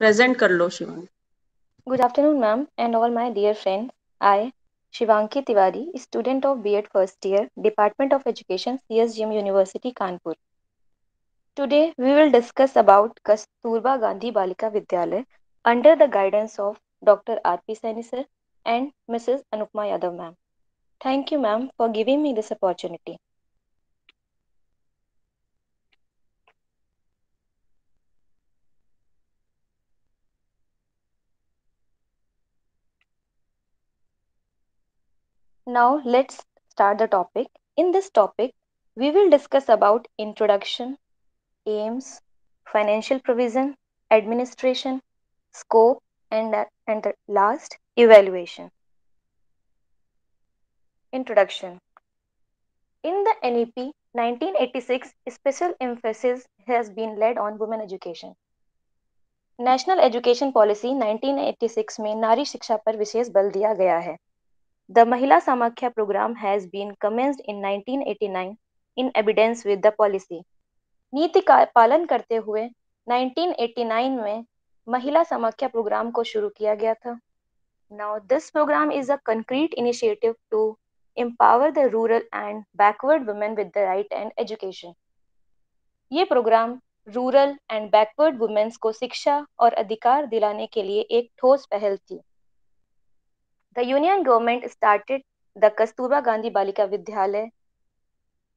Present कर लो Shivangi. Good afternoon, ma'am, and all my dear friends. I, Shivanki Tiwari, student of B.Ed first year, Department of Education, CSGM University, Kanpur. Today, we will discuss about Kasturba Gandhi Balika Vidyalaya under the guidance of Dr. R.P. Saini sir and Mrs. Anupma Yadav, ma'am. Thank you, ma'am, for giving me this opportunity. Now, let's start the topic. In this topic, we will discuss about introduction, aims, financial provision, administration, scope, and the last, evaluation. Introduction. In the NEP 1986, special emphasis has been laid on women education. National education policy 1986 में नारी शिक्षा पर विशेष बल दिया गया है. The Mahila Samakhya program has been commenced in 1989 in evidence with the policy. नीति का पालन करते हुए 1989 में महिला समाख्या प्रोग्राम को शुरू किया गया था. Now this program is a concrete initiative to empower the rural and backward women with the right and education. ये programme rural and backward womens को शिक्षा और अधिकार दिलाने के लिए एक ठोस पहल थी. The Union government started the Kasturba Gandhi Balika Vidyalaya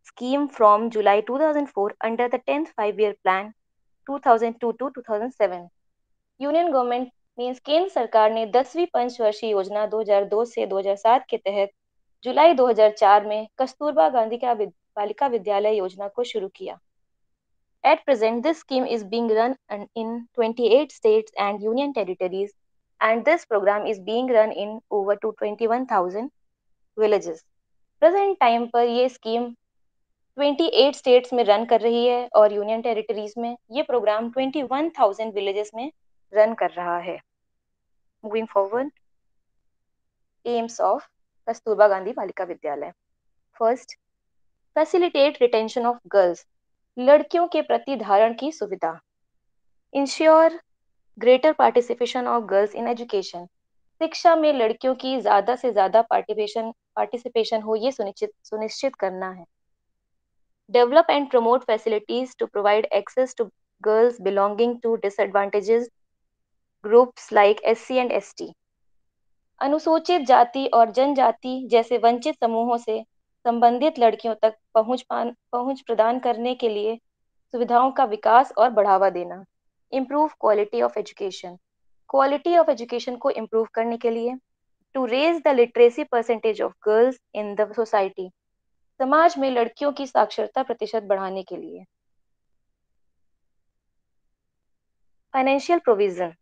scheme from July 2004 under the 10th five-year plan 2002 to 2007. Union government means केंद्र सरकार ने 10वीं पंचवर्षीय योजना 2002 से 2007 के तहत जुलाई 2004 में कस्तूरबा गांधी का बालिका विद्यालय योजना को शुरू किया. At present, this scheme is being run in 28 states and union territories, and this program is being run in over to 21,000 villages. Present time पर ये स्कीम 28 स्टेट्स में रन कर रही है और यूनियन टेरिटरीज में ये प्रोग्राम 21,000 विलेजेस में रन कर रहा है. Moving forward, AIIMS of Kasturba Gandhi Balika विद्यालय. First, facilitate retention of girls, लड़कियों के प्रति धारण की सुविधा. Ensure greater participation of girls in education, शिक्षा में लड़कियों की ज्यादा से ज्यादा पार्टिसिपेशन हो ये सुनिश्चित करना है. Develop and promote facilities to provide access to girls belonging to disadvantaged groups like SC and ST. अनुसूचित जाति और जनजाति जैसे वंचित समूहों से संबंधित लड़कियों तक पहुंच प्रदान करने के लिए सुविधाओं का विकास और बढ़ावा देना. Improve quality of education, quality of education को इम्प्रूव करने के लिए. To raise the literacy percentage of girls in the society, समाज में लड़कियों की साक्षरता प्रतिशत बढ़ाने के लिए. Financial provision.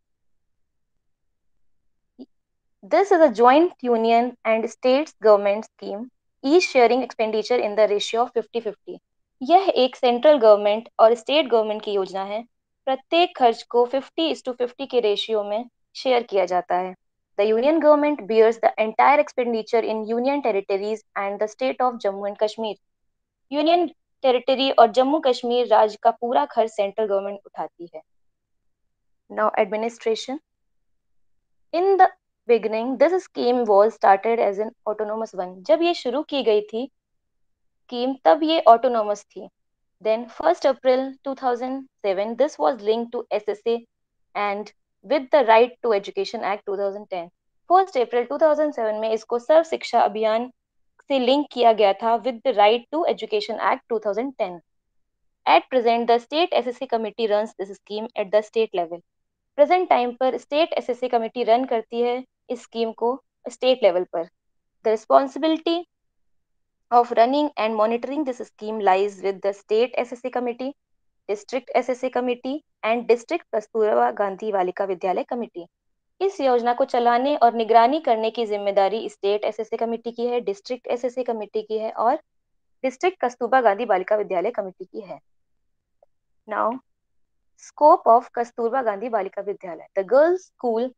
This is a joint union and states government scheme, each sharing expenditure in the ratio of 50-50. यह एक सेंट्रल गवर्नमेंट और स्टेट गवर्नमेंट की योजना है. प्रत्येक खर्च को 50:50 के रेशियो में शेयर किया जाता है. The union government bears the entire expenditure in union territories and the state of Jammu and Kashmir. Union territory और जम्मू कश्मीर राज्य का पूरा खर्च सेंट्रल गवर्नमेंट उठाती है. Now administration. In the beginning, this scheme was started as an autonomous one. जब ये शुरू की गई थी स्कीम तब ये ऑटोनोमस थी. Then 1st April 2007, this was linked to SSA and with the Right to Education Act 2010. 1st April 2007 में इसको सर्व शिक्षा अभियान से लिंक किया गया था with the Right to Education Act 2010. At present, the state SSA committee runs this scheme at the state level. Present time पर state SSC committee run करती है इस स्कीम को स्टेट लेवल पर. The responsibility of running and monitoring this scheme lies with the state SSC committee, district SSC committee and district Kasturba Gandhi Balika विद्यालय committee. इस योजना को चलाने और निगरानी करने की जिम्मेदारी स्टेट एसएससी कमेटी की है, डिस्ट्रिक्ट एसएससी कमेटी की है और डिस्ट्रिक्ट कस्तूरबा गांधी बालिका विद्यालय कमेटी की है. Now Scope of Kasturba Gandhi Balika Vidyalaya. The girls' school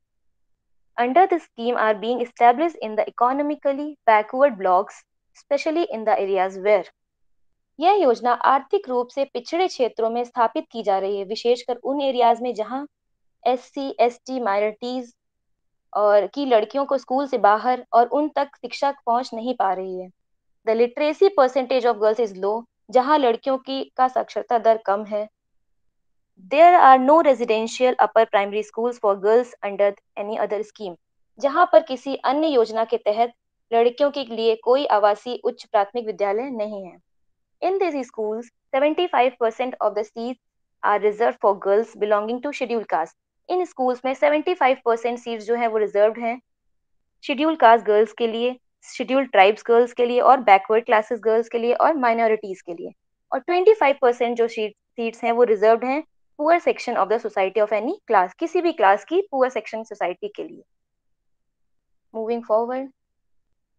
under the scheme are being established in the economically backward blocks, especially in the areas where. यह योजना आर्थिक रूप से पिछड़े क्षेत्रों में स्थापित की जा रही है, विशेषकर उन एरियाज में जहां SC ST माइनॉरिटीज और की लड़कियों को स्कूल से बाहर और उन तक शिक्षा पहुंच नहीं पा रही है। The literacy percentage of girls is low, जहां लड़कियों की का साक्षरता दर कम है। There are no residential upper primary schools for girls under any other scheme, जहां पर किसी अन्य योजना के तहत लड़कियों के लिए कोई आवासीय उच्च प्राथमिक विद्यालय नहीं है। In these schools, 75% of the seats are reserved for girls belonging to scheduled caste. In schools में 75% सीट्स जो हैं वो रिजर्व्ड हैं शेड्यूल कास्ट गर्ल्स के लिए, शेड्यूल ट्राइब्स गर्ल्स के लिए और बैकवर्ड क्लासेस गर्ल्स के लिए और माइनॉरिटीज के लिए। और 25% जो सीट्स हैं वो रिजर्व्ड हैं poor section of the society of any class, किसी भी क्लास की पुअर सेक्शन सोसाइटी के लिए। Moving forward,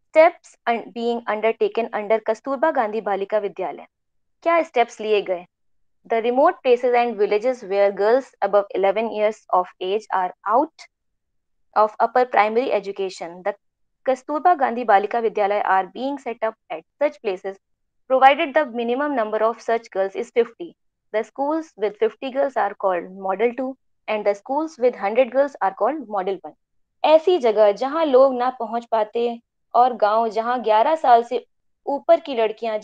steps being undertaken under Kasturba Gandhi Balika विद्यालय। क्या स्टेप्स लिए गए? The remote places and villages where girls above 11 years of age are out of upper primary education. The Kasturba Gandhi Balika Vidyalaya are being set up at such places provided the minimum number of such girls is 50. The schools with 50 girls are called Model 2 and the schools with 100 girls are called Model 1. ऐसी जगह जहां लोग ना पहुंच पाते और गांव जहां 11 साल से ऊपर की लड़कियां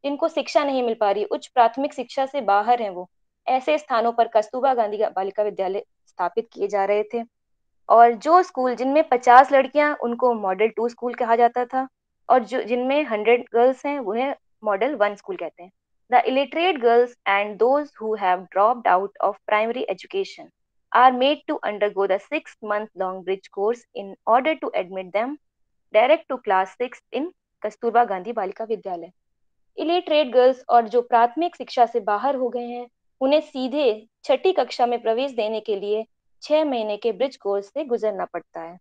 जिनको शिक्षा नहीं मिल पा रही, उच्च प्राथमिक शिक्षा से बाहर हैं, वो ऐसे स्थानों पर कस्तूरबा गांधी बालिका विद्यालय स्थापित किए जा रहे थे। और जो स्कूल जिनमें 50 लड़कियां उनको मॉडल 2 स्कूल कहा जाता था और जो जिनमें 100 गर्ल्स हैं उन्हें मॉडल 1 स्कूल कहते हैं। The illiterate girls and those who have dropped out of primary education are made to undergo the 6-month-long bridge course in order to admit them direct to class 6 in Kasturba Gandhi Balika विद्यालय। Illiterate girls और जो प्राथमिक शिक्षा से बाहर हो गए हैं उन्हें सीधे छठी कक्षा में प्रवेश देने के लिए 6 महीने के ब्रिज कोर्स से गुजरना पड़ता है।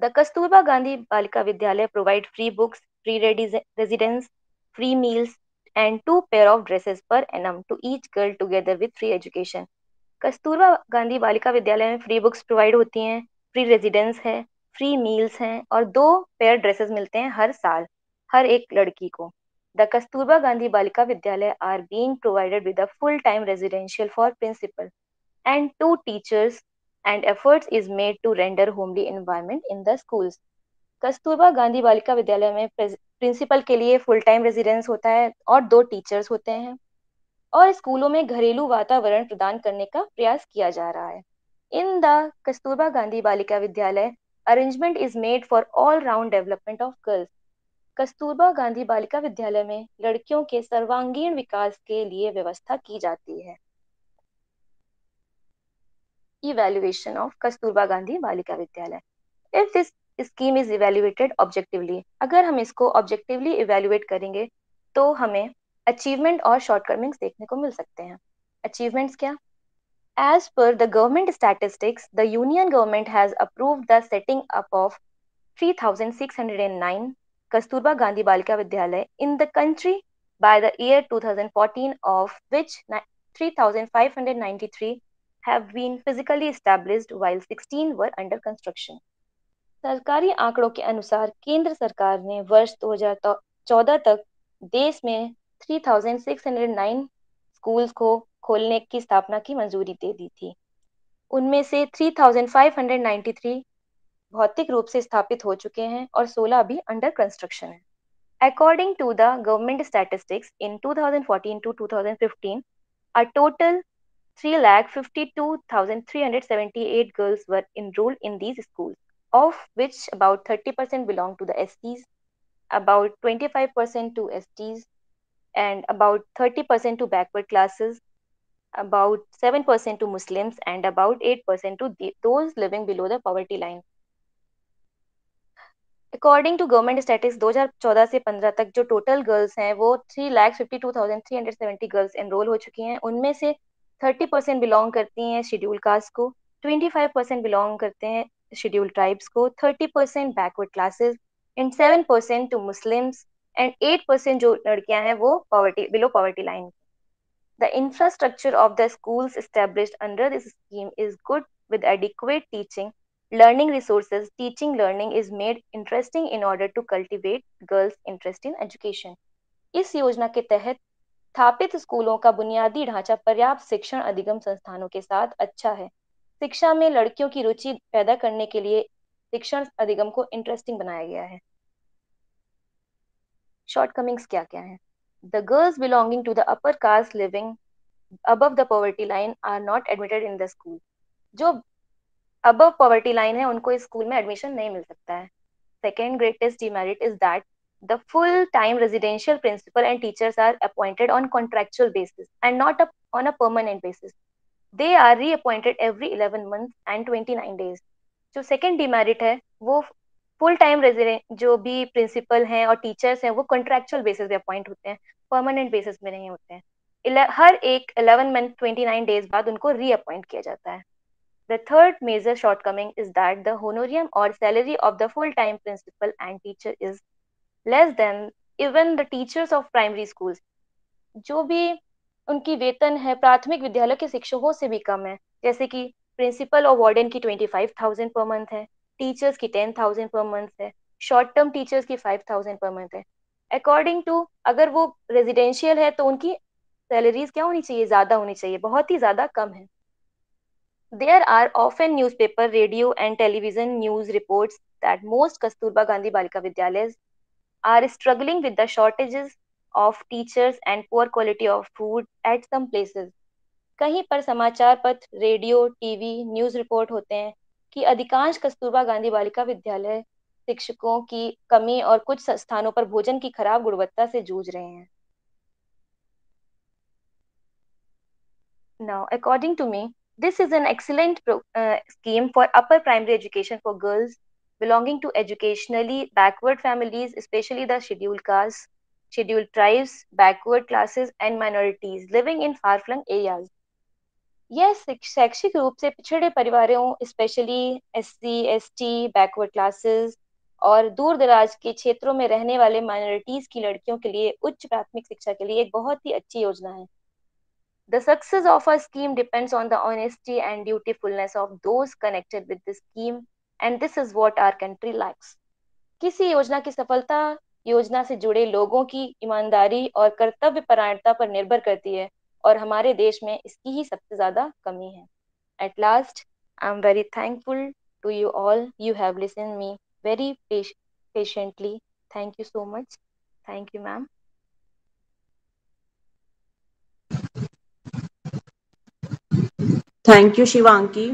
The Kasturba Gandhi Balika Vidyalaya provide free books, free residence, free meals and 2 pair of dresses per annum to each girl together with free education. Kasturba Gandhi Balika Vidyalaya में फ्री बुक्स प्रोवाइड होती हैं, फ्री रेजिडेंस है, फ्री मील्स हैं और 2 पेयर ड्रेसेस मिलते हैं हर साल हर एक लड़की को। The Kasturba Gandhi Balika Vidyalaya are being provided with a full time residential for principal and 2 teachers and efforts is made to render homely environment in the schools. Kasturba Gandhi Balika Vidyalaya में प्रिंसिपल के लिए फुल टाइम रेजिडेंस होता है और 2 टीचर्स होते हैं और स्कूलों में घरेलू वातावरण प्रदान करने का प्रयास किया जा रहा है। इन द कस्तूरबा गांधी बालिका विद्यालय arrangement is made for all round development of girls. Kasturba Gandhi Balika Vidyalaya में लड़कियों के सर्वांगीण विकास के लिए व्यवस्था की जाती है। Evaluation of कस्तूरबा गांधी बालिका विद्यालय। If this scheme is evaluated objectively, अगर हम इसको objectively evaluate करेंगे तो हमें achievement और shortcomings देखने को मिल सकते हैं। Achievements क्या? As per the government statistics, the union government has approved the setting up of 3,609 Kasturba Gandhi Balika Vidyalaya in the country by the year 2014, of which 3,593 have been physically established while 16 were under construction. सरकारी आंकड़ों के अनुसार केंद्र सरकार ने वर्ष 2014 तक देश में 3,609 स्कूल्स को खोलने की स्थापना की मंजूरी दे दी थी। उनमें से 3,593 भौतिक रूप से स्थापित हो चुके हैं और 16 अभी अंडर कंस्ट्रक्शन है। According to the government statistics, in 2014 to 2015, a total 3,52,378 girls were enrolled in these schools, of which about 30% belong to the STs, about 25% to STs, and about 30% to backward classes, about 7% to Muslims, and about 8% to those living below the poverty line. According to government statistics 2014 से 15 तक जो total girls हैं वो 3,52,370 girls enrol हो चुकी हैं। उनमें से 30% बिलोंग करती हैं शेड्यूल कास्ट को, 25% बिलोंग करते हैं शेड्यूल ट्राइब्स को, 30% backward classes and 7% to Muslims and 8% जो लड़कियां हैं वो poverty below poverty line. The infrastructure of the schools established under this scheme is good with adequate teaching, learning resources. Teaching learning is made interesting in order to cultivate girls' interest in education. इस योजना के तहत स्थापित स्कूलों का बुनियादी ढांचा पर्याप्त शिक्षण अधिगम संस्थानों के साथ अच्छा है। शिक्षा में लड़कियों की रुचि पैदा करने के लिए शिक्षण अधिगम को इंटरेस्टिंग बनाया गया है। शॉर्टकमिंग्स क्या क्या है? The girls belonging to the upper caste living above the poverty line are not admitted in the school. जो above poverty line है उनको इस स्कूल में एडमिशन नहीं मिल सकता है। Second greatest demerit is that the full-time residential principal and teachers are appointed on contractual basis and not on a permanent basis. They are reappointed every 11 months and 29 days. जो second demerit है वो full time resident जो भी principal हैं और teachers हैं वो contractual basis पे अपॉइंट होते हैं, परमानेंट बेसिस में नहीं होते हैं। हर एक 11 मंथ 29 डेज बाद उनको रीअपॉइंट किया जाता है। The third major shortcoming is that the honorarium or salary of the full-time principal and teacher is less than even the teachers of primary schools. जो भी उनकी वेतन है प्राथमिक विद्यालय के शिक्षकों से भी कम है। जैसे कि प्रिंसिपल और वार्डन की 25,000 पर मंथ है, टीचर्स की 10,000 पर मंथ है, शॉर्ट टर्म टीचर्स की 5,000 पर मंथ है। अकॉर्डिंग टू अगर वो रेजिडेंशियल है तो उनकी सैलरीज क्या होनी चाहिए, ज्यादा होनी चाहिए, बहुत ही ज्यादा कम है। There are often newspaper, radio, and television news reports that most Kasturba Gandhi Balika Vidyalayas are struggling with the shortages of teachers and poor quality of food at some places. कहीं पर समाचार पत्र, रेडियो, टीवी, न्यूज रिपोर्ट होते हैं कि अधिकांश कस्तूरबा गांधी बालिका विद्यालय शिक्षकों की कमी और कुछ स्थानों पर भोजन की खराब गुणवत्ता से जूझ रहे हैं। Now, according to me, this is an excellent scheme for upper primary education for girls belonging to educationally backward families, especially the scheduled castes, scheduled tribes, backward classes, and minorities living in far-flung areas. यह शैक्षिक रूप से पिछड़े परिवारों specially SC ST backward classes और दूर दराज के क्षेत्रों में रहने वाले माइनॉरिटीज की लड़कियों के लिए उच्च प्राथमिक शिक्षा के लिए एक बहुत ही अच्छी योजना है। The success of a scheme depends on the honesty and dutifulness of those connected with the scheme, and this is what our country lacks. किसी योजना की सफलता योजना से जुड़े लोगों की ईमानदारी और कर्तव्य परायणता पर निर्भर करती है और हमारे देश में इसकी ही सबसे ज्यादा कमी है। At last, I am very thankful to you all. You have listened me very patiently. Thank you so much. Thank you, ma'am. Thank you, Shivanki.